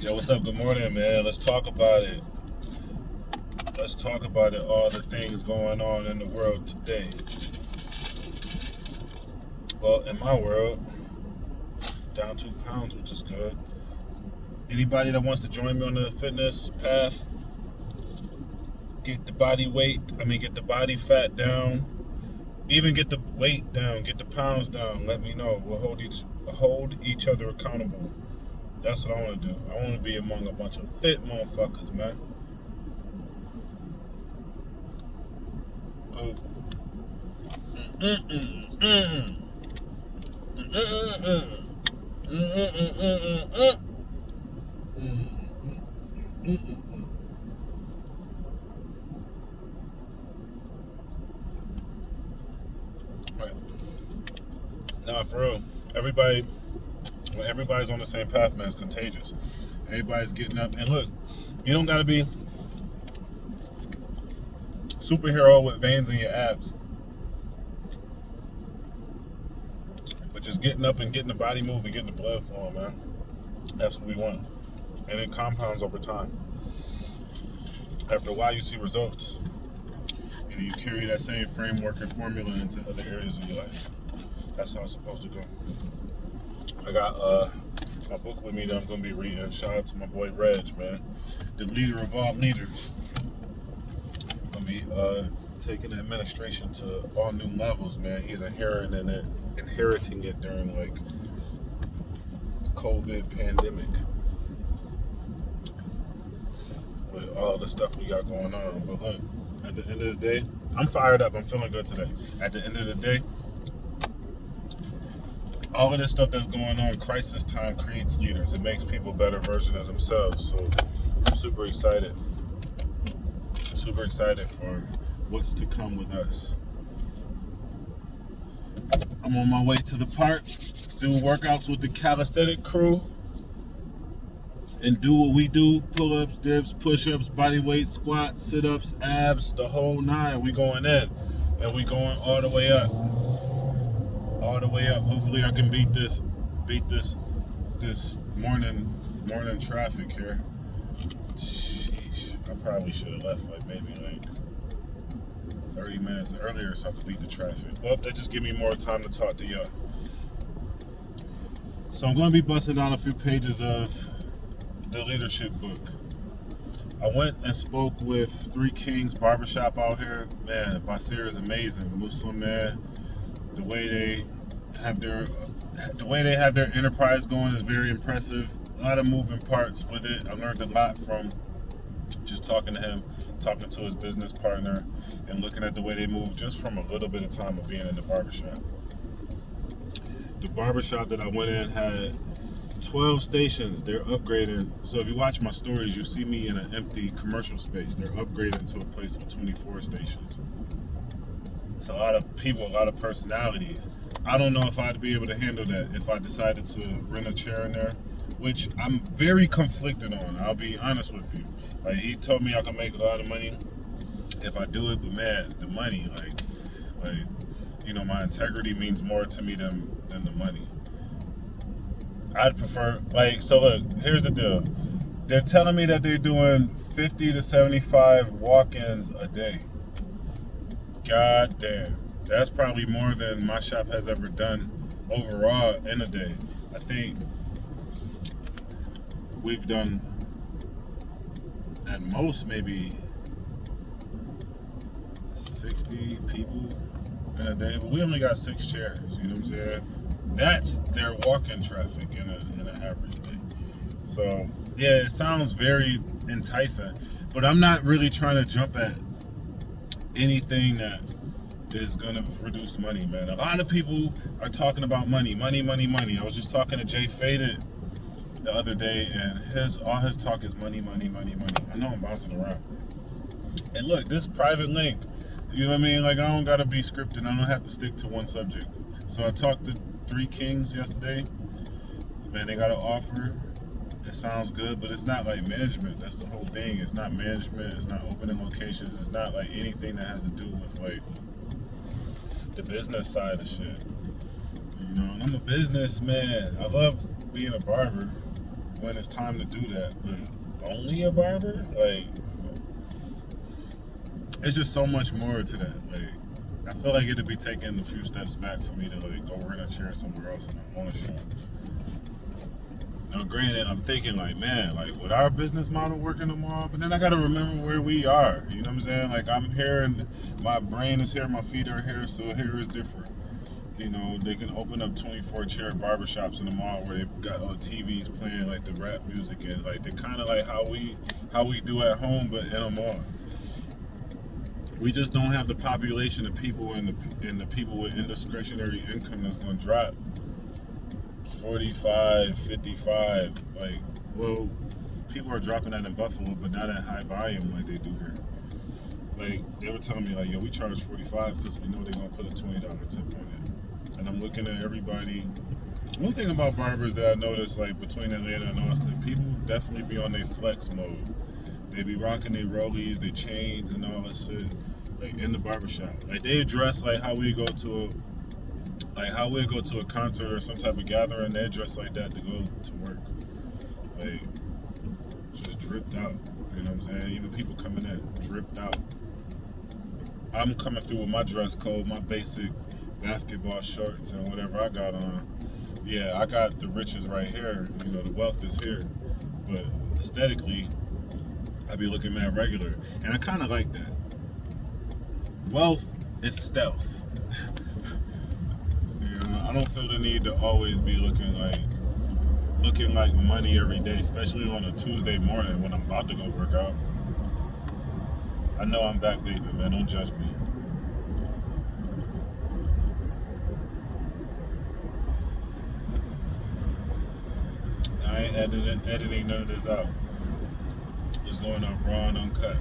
Yo, what's up? Good morning, man. Let's talk about it. Let's talk about it. All the things going on in the world today. Well, in my world, down 2 pounds, which is good. Anybody that wants to join me on the fitness path, get the get the body fat down, even get the weight down, get the pounds down. Let me know. We'll hold each other accountable. That's what I want to do. I want to be among a bunch of fit motherfuckers, man. Good. Right. Nah, for real. When everybody's on the same path, man, it's contagious. Everybody's getting up. And look, you don't got to be superhero with veins in your abs. But just getting up and getting the body moving, getting the blood flowing, man. That's what we want. And it compounds over time. After a while, you see results. And you carry that same framework and formula into other areas of your life. That's how it's supposed to go. I got my book with me that I'm going to be reading. Shout out to my boy Reg, man. The leader of all leaders. I'm going to be taking the administration to all new levels, man. He's inheriting it during like the COVID pandemic. With all the stuff we got going on. But look, at the end of the day, I'm fired up. I'm feeling good today. At the end of the day, all of this stuff that's going on, crisis time creates leaders. It makes people a better version of themselves. So I'm super excited. Super excited for what's to come with us. I'm on my way to the park, do workouts with the calisthenic crew, and do what we do: pull-ups, dips, push-ups, body weight, squats, sit-ups, abs, the whole nine. We going in, and we going all the way up. All the way up. Hopefully I can beat this morning traffic here. Sheesh. I probably should have left maybe 30 minutes earlier so I could beat the traffic. Well, that just give me more time to talk to y'all. So I'm going to be busting down a few pages of the leadership book. I went and spoke with Three Kings Barbershop out here. Man, Basir is amazing. Muslim man. The way they have their enterprise going is very impressive. A lot of moving parts with it. I learned a lot from just talking to him, talking to his business partner, and looking at the way they move just from a little bit of time of being in the barbershop. The barbershop that I went in had 12 stations. They're upgrading. So if you watch my stories, you see me in an empty commercial space. They're upgrading to a place with 24 stations. It's a lot of people, a lot of personalities. I don't know if I'd be able to handle that if I decided to rent a chair in there, which I'm very conflicted on. I'll be honest with you. Like, he told me I can make a lot of money if I do it, but man, the money, my integrity means more to me than the money. I'd prefer, so look, here's the deal. They're telling me that they're doing 50 to 75 walk-ins a day. God damn. That's probably more than my shop has ever done overall in a day. I think we've done at most maybe 60 people in a day, but we only got 6 chairs, you know what I'm saying? That's their walk-in traffic in an average day. So yeah, it sounds very enticing, but I'm not really trying to jump at anything that is gonna produce money, man. A lot of people are talking about money. I was just talking to Jay Faded the other day, and all his talk is money. I know I'm bouncing around. And look, this private link, you know what I mean? Like, I don't gotta be scripted. I don't have to stick to one subject. So I talked to Three Kings yesterday. Man, they got an offer. It sounds good, but it's not like management. That's the whole thing. It's not management. It's not opening locations. It's not like anything that has to do with like the business side of shit. You know, and I'm a businessman. I love being a barber, but I don't want to be a barber. I want to be a businessman. You know what I'm saying? That's probably more than my shop has ever done overall in a day. So yeah, it sounds very enticing, but I'm not really trying to jump at anything that has to do with like the business side of shit. You know, and I'm a businessman. I love being a barber, when it's time to do that. But only a barber? Like, it's just so much more to that. Like, I feel like it'd be taking a few steps back for me to like go rent a chair somewhere else and I own a shop. Now, granted, I'm thinking like, man, like, would our business model work in the mall? But then I gotta remember where we are. You know what I'm saying? Like, I'm here and my brain is here, my feet are here, so here is different. You know, they can open up 24-chair barbershops in the mall where they've got all the TVs playing like the rap music and like they're kind of like how we do at home, but in a mall. We just don't have the population of people and the people with indiscretionary income that's going to drop 45, 55. Like, well, people are dropping that in Buffalo, but not at high volume like they do here. Like, they were telling me, like, yo, we charge 45 because we know they're going to put a $20 tip on it. And I'm looking at everybody. One thing about barbers that I noticed, like, between Atlanta and Austin, people definitely be on their flex mode. They be rocking their rollies, their chains, and all that shit, like, in the barbershop. Like, they dress like how we go to a concert or some type of gathering. They dress like that to go to work. Like, just dripped out. You know what I'm saying? Even people coming in, dripped out. I'm coming through with my dress code, my basic basketball shorts and whatever I got on. Yeah, I got the riches right here. You know, the wealth is here. But aesthetically, I be looking mad regular. And I kind of like that. Wealth is stealth. You know, I don't feel the need to always be looking like money every day, especially on a Tuesday morning when I'm about to go work out. I know I'm back vaping, man. Don't judge me. I ain't editing none of this out. It's going up raw and uncut.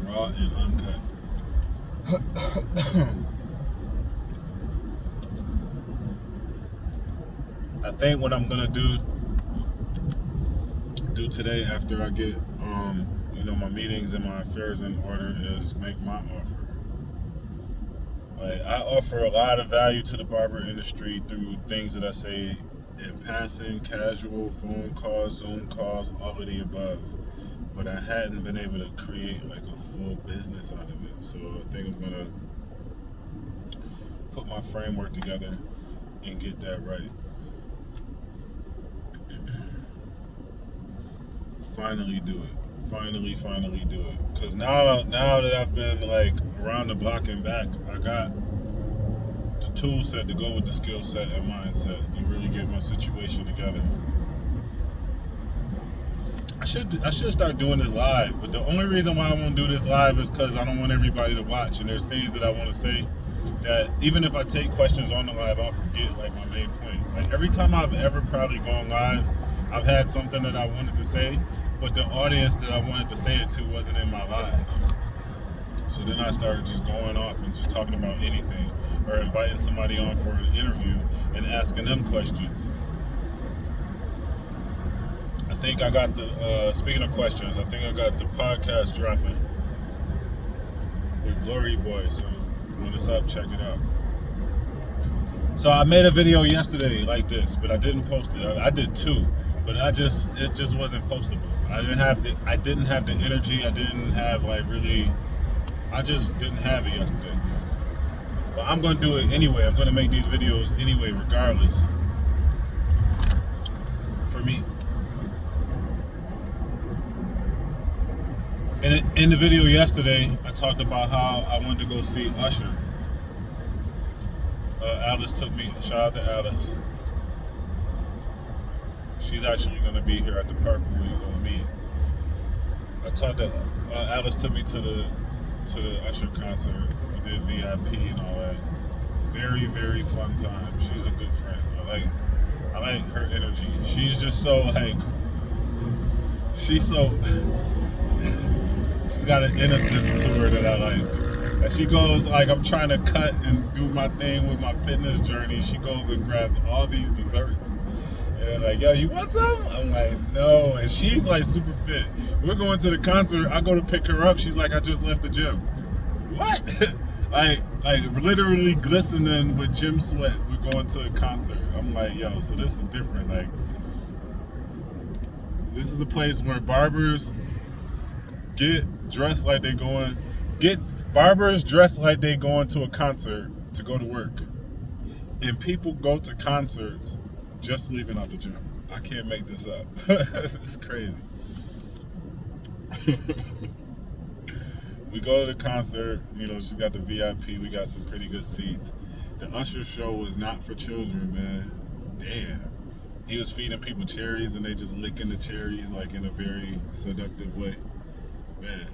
Raw and uncut. I think what I'm gonna do today after I get my meetings and my affairs in order is make my offer. Like, I offer a lot of value to the barber industry through things that I say in passing, casual, phone calls, Zoom calls, all of the above. But I hadn't been able to create like a full business out of it. So I think I'm gonna put my framework together and get that right. Finally do it. Finally do it. Because now that I've been like around the block and back, I got the tool set to go with the skill set and mindset to really get my situation together. I should start doing this live, but the only reason why I won't do this live is because I don't want everybody to watch, and there's things that I want to say that even if I take questions on the live, I'll forget like my main point. Like, every time I've ever probably gone live, I've had something that I wanted to say, but the audience that I wanted to say it to wasn't in my live. So then I started just going off and just talking about anything, or inviting somebody on for an interview and asking them questions. I think I got the, speaking of questions, I think I got the podcast dropping with Glory Boy, so when it's up, check it out. So I made a video yesterday like this, but I didn't post it. I did two, but it just wasn't postable. I didn't have the energy. I didn't have I just didn't have it yesterday. But I'm gonna do it anyway. I'm gonna make these videos anyway, regardless. For me. In the video yesterday, I talked about how I wanted to go see Usher. Alice took me. Shout out to Alice. She's actually going to be here at the park where we're going to meet. I talked to Alice took me to the Usher concert. We did VIP and all that. Very, very fun time. She's a good friend. I like her energy. She's just so she's got an innocence to her that I like. And she goes, like, I'm trying to cut and do my thing with my fitness journey. She goes and grabs all these desserts. And like, yo, you want some? I'm like, no. And she's like super fit. We're going to the concert. I go to pick her up. She's like, I just left the gym. What? like literally glistening with gym sweat. We're going to a concert. I'm like, yo, so this is different. Like, This is a place where barbers dressed like to a concert to go to work. And people go to concerts just leaving out the gym. I can't make this up. It's crazy. We go to the concert, she got the VIP, we got some pretty good seats. The Usher show was not for children, man. Damn. He was feeding people cherries and they just licking the cherries like in a very seductive way. Man,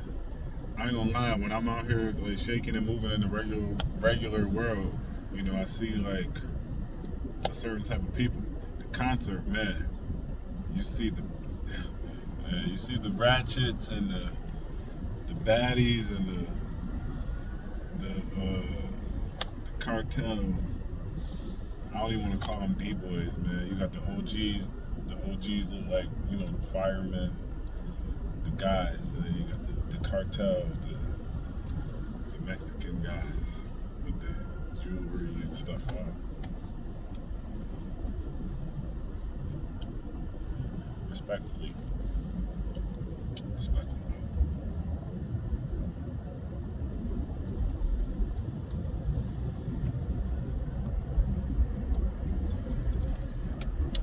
I ain't gonna lie, when I'm out here like shaking and moving in the regular world, I see like a certain type of people. The concert, man, you see the ratchets and the baddies and the cartel. I don't even want to call them D-boys, man. You got the OGs. The OGs look like, the firemen, the guys. And then you got the cartel, the Mexican guys with the jewelry and stuff on. Respectfully.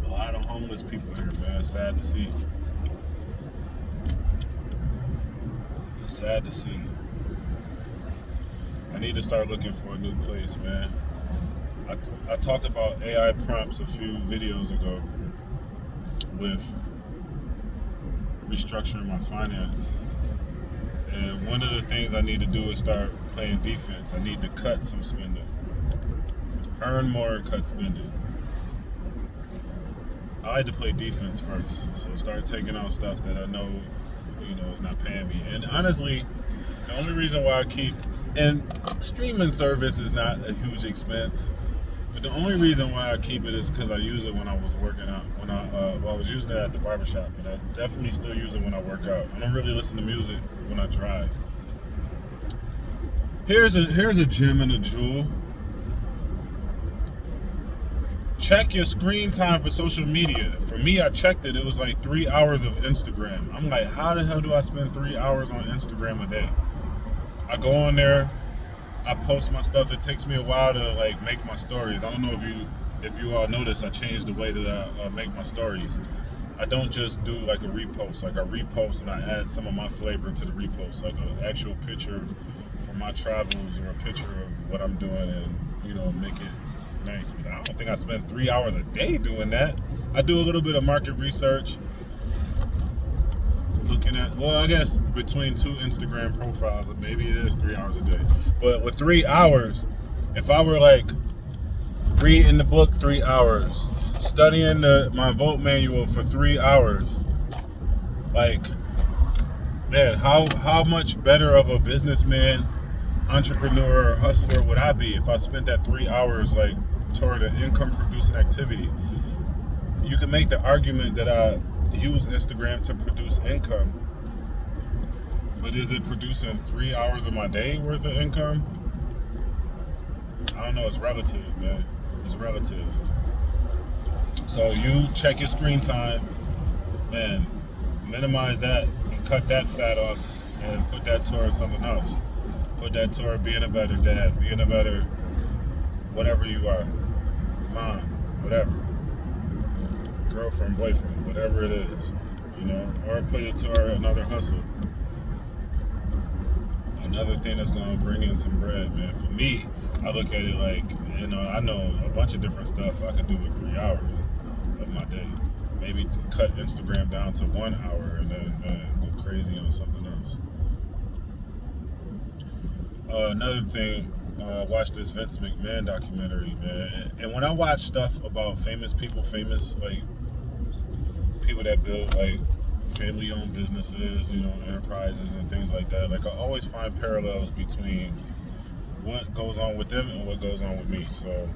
A lot of homeless people here, man. Sad to see. It's sad to see. I need to start looking for a new place, man. I talked about AI prompts a few videos ago with restructuring my finance. And one of the things I need to do is start playing defense. I need to cut some spending. Earn more and cut spending. I like to play defense first. So start taking out stuff that I know, is not paying me. And honestly, the only reason why and streaming service is not a huge expense. But the only reason why I keep it is because I use it when I was working out. I was using it at the barbershop, but I definitely still use it when I work out. I don't really listen to music when I drive. Here's a gem and a jewel. Check your screen time for social media. For me, I checked it. It was like 3 hours of Instagram. I'm like, how the hell do I spend 3 hours on Instagram a day? I go on there. I post my stuff. It takes me a while to make my stories. I don't know if you all notice, I changed the way that I make my stories. I don't just do like a repost. Like I repost and I add some of my flavor to the repost, like an actual picture from my travels or a picture of what I'm doing, and make it nice. But I don't think I spend 3 hours a day doing that. I do a little bit of market research. Looking at, I guess between two Instagram profiles, maybe it is 3 hours a day. But with 3 hours, if I were reading the book 3 hours, studying my vote manual for 3 hours, man, how much better of a businessman, entrepreneur, or hustler would I be if I spent that 3 hours toward an income producing activity? You can make the argument that I use Instagram to produce income, but is it producing 3 hours of my day worth of income? I don't know. It's relative, man. It's relative. So you check your screen time, man. Minimize that and cut that fat off, and put that towards something else. Put that toward being a better dad, being a better whatever you are, mom, whatever. Girlfriend, boyfriend, whatever it is, or put it toward another hustle, another thing that's going to bring in some bread, man. For me, I look at it I know a bunch of different stuff I could do with 3 hours of my day. Maybe cut Instagram down to 1 hour and then go crazy on something else. Another thing, watch this Vince McMahon documentary, man. And when I watch stuff about famous people that build family-owned businesses, enterprises and things like that, I always find parallels between what goes on with them and what goes on with me. So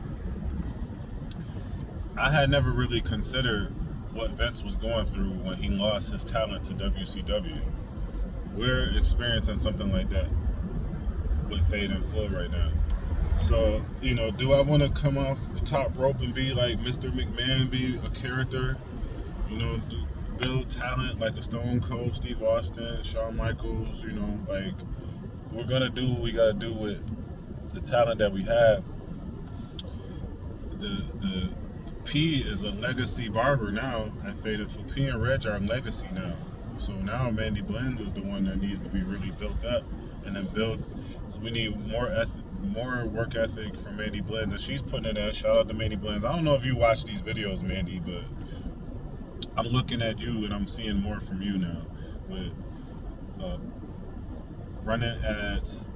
I had never really considered what Vince was going through when he lost his talent to WCW. We're experiencing something like that with Fade and Flow right now. So, do I want to come off the top rope and be like Mr. McMahon, be a character? build talent like a Stone Cold Steve Austin, Shawn Michaels, you know, like we're gonna do what we gotta do with the talent that we have. The P is a legacy barber now at Faded for P and Reg are legacy now. So now Mandy Blends is the one that needs to be really built up and then build. So we need more work ethic from Mandy Blends, and she's putting it in. Shout out to Mandy Blends. I don't know if you watch these videos, Mandy, but I'm looking at you and I'm seeing more from you now with running ads,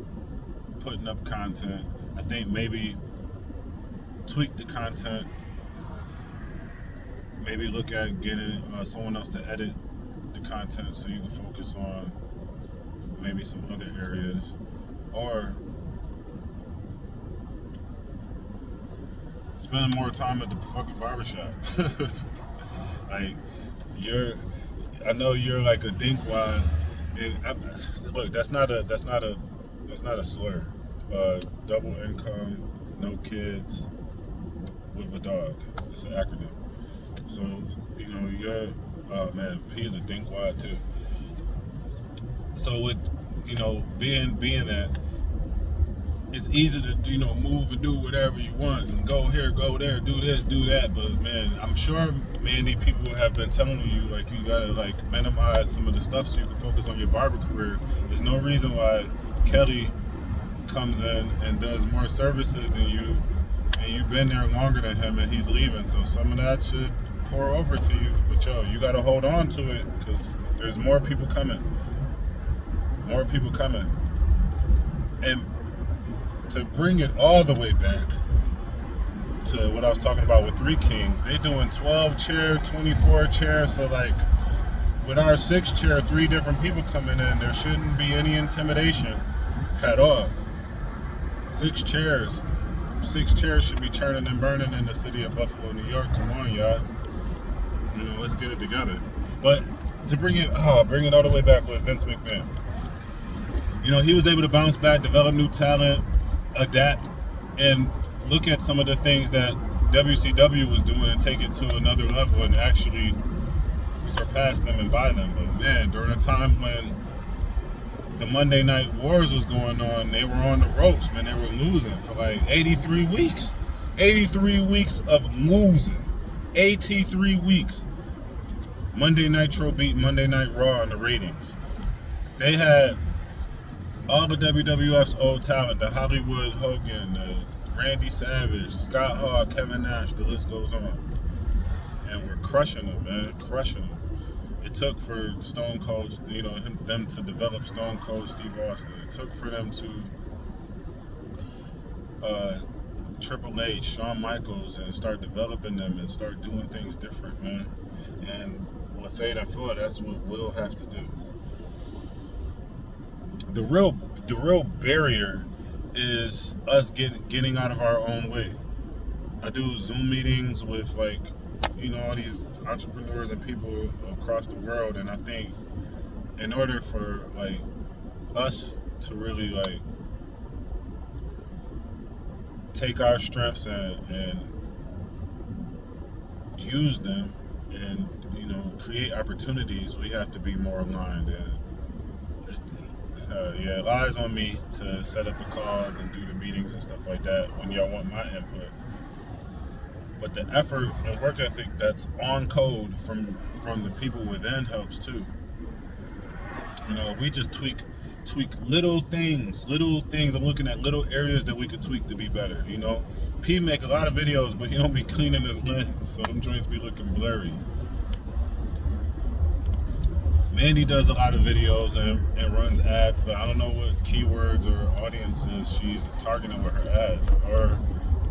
putting up content. I think maybe tweak the content. Maybe look at getting someone else to edit the content so you can focus on maybe some other areas, or spend more time at the fucking barbershop. Like I know you're like a dinkwad, and look, that's not a slur. Double income, no kids, with a dog. It's an acronym. So, you know, you're, oh man, P is a dinkwad too. So with, you know, being that, it's easy to, you know, move and do whatever you want and go here, go there, do this, do that. But man, I'm sure many people have been telling you, like, you gotta like minimize some of the stuff so you can focus on your barber career. There's no reason why Kelly comes in and does more services than you, and you've been there longer than him, and he's leaving. So some of that should pour over to you. But yo, you gotta hold on to it, because there's more people coming. More people coming. And to bring it all the way back to what I was talking about with Three Kings, they doing 12 chair, 24 chair. So like with our 6 chair, 3 different people coming in, there shouldn't be any intimidation at all. 6 chairs should be churning and burning in the city of Buffalo, New York. Come on, y'all. You know, let's get it together. But to bring it all the way back with Vince McMahon. You know, he was able to bounce back, develop new talent, adapt, and look at some of the things that WCW was doing and take it to another level and actually surpass them and buy them. But man, during a time when the Monday Night Wars was going on, they were on the ropes, man. They were losing for like 83 weeks. 83 weeks of losing. 83 weeks. Monday Nitro beat Monday Night Raw in the ratings. They had all the WWF's old talent, the Hollywood Hogan, the Randy Savage, Scott Hall, Kevin Nash, the list goes on. And we're crushing them, man, crushing them. It took for Stone Cold, you know, them to develop Stone Cold Steve Austin. It took for them to Triple H, Shawn Michaels, and start developing them and start doing things different, man. And with Fade and Floyd, that's what we'll have to do. The real barrier is us getting out of our own way. I do Zoom meetings with, like, you know, all these entrepreneurs and people across the world, and I think in order for like us to really like take our strengths and use them and, you know, create opportunities, we have to be more aligned. And it lies on me to set up the calls and do the meetings and stuff like that when y'all want my input. But the effort and work ethic that's on code from the people within helps too. You know, we just tweak little things. I'm looking at little areas that we could tweak to be better. You know, P make a lot of videos, but he don't be cleaning his lens, so them joints be looking blurry. Mandy does a lot of videos and runs ads, but I don't know what keywords or audiences she's targeting with her ads, or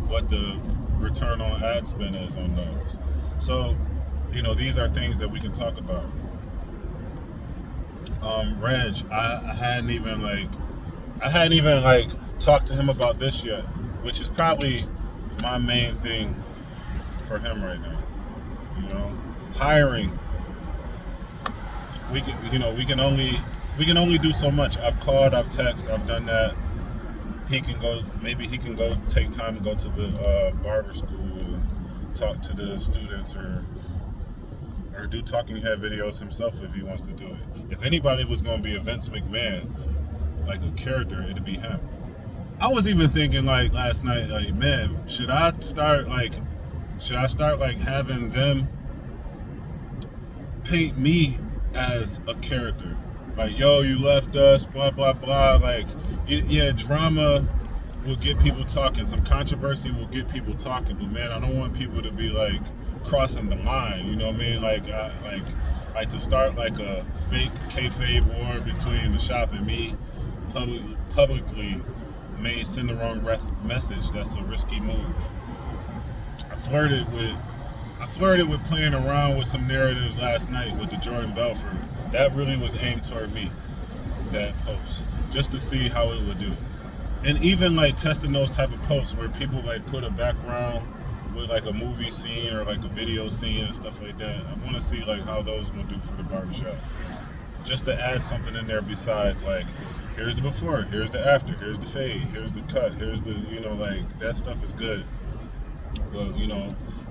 what the return on ad spend is on those. So, you know, these are things that we can talk about. Reg, I hadn't even talked to him about this yet, which is probably my main thing for him right now. You know, hiring. We can only do so much. I've called, I've texted, I've done that. Maybe he can go take time and go to the barber school and talk to the students or or do talking head videos himself if he wants to do it. If anybody was going to be a Vince McMahon, like a character, it'd be him. I was even thinking like last night, like, man, should I start like having them paint me as a character? Like, yo, you left us, blah, blah, blah. Like, yeah, drama will get people talking. Some controversy will get people talking. But, man, I don't want people to be, like, crossing the line. You know what I mean? Like to start, like, a fake kayfabe war between the shop and me publicly may send the wrong message. That's a risky move. I flirted with playing around with some narratives last night with the Jordan Belfort. That really was aimed toward me, that post, just to see how it would do. And even like testing those type of posts where people like put a background with like a movie scene or like a video scene and stuff like that. I want to see like how those will do for the barbershop. Just to add something in there besides like, here's the before, here's the after, here's the fade, here's the cut, here's the, like that stuff is good. But,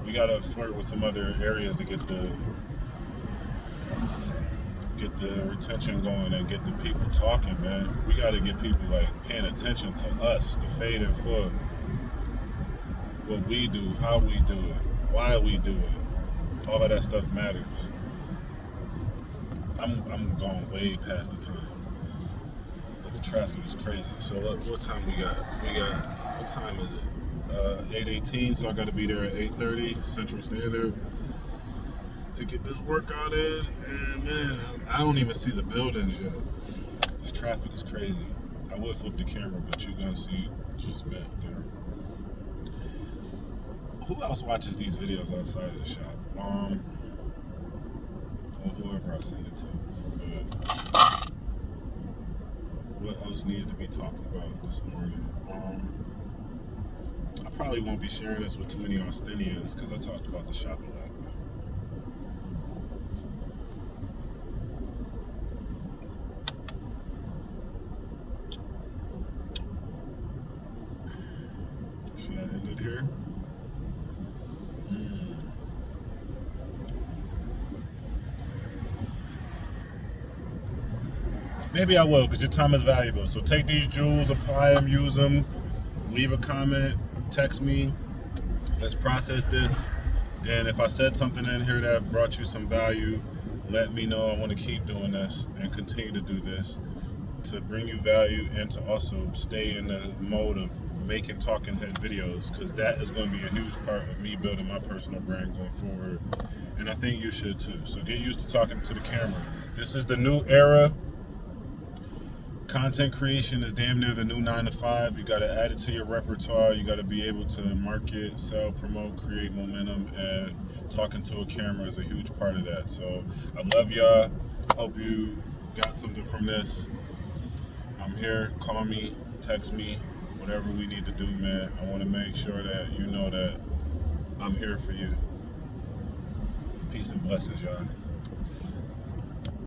we got to flirt with some other areas to get the retention going and get the people talking, man. We got to get people, like, paying attention to us, the fade and full. What we do, how we do it, why we do it. All of that stuff matters. I'm going way past the time. But the traffic is crazy. So what time we got? What time is it? 8:18, so I got to be there at 8:30 Central Standard to get this workout in. And man, I don't even see the buildings yet. This traffic is crazy. I would flip the camera, but you're gonna see just back there. Who else watches these videos outside of the shop? Or whoever I send it to. But what else needs to be talked about this morning? I probably won't be sharing this with too many Austinians because I talked about the shop a lot. Should I end it here? Maybe I will, because your time is valuable. So take these jewels, apply them, use them, leave a comment, text me. Let's process this. And if I said something in here that brought you some value, let me know. I want to keep doing this and continue to do this to bring you value and to also stay in the mode of making talking head videos, because that is going to be a huge part of me building my personal brand going forward. And I think you should too. So get used to talking to the camera. This is the new era. Content creation is damn near the new 9 to 5. You got to add it to your repertoire. You got to be able to market, sell, promote, create momentum, and talking to a camera is a huge part of that. So I love y'all. Hope you got something from this. I'm here. Call me, text me, whatever we need to do, man. I want to make sure that you know that I'm here for you. Peace and blessings, y'all.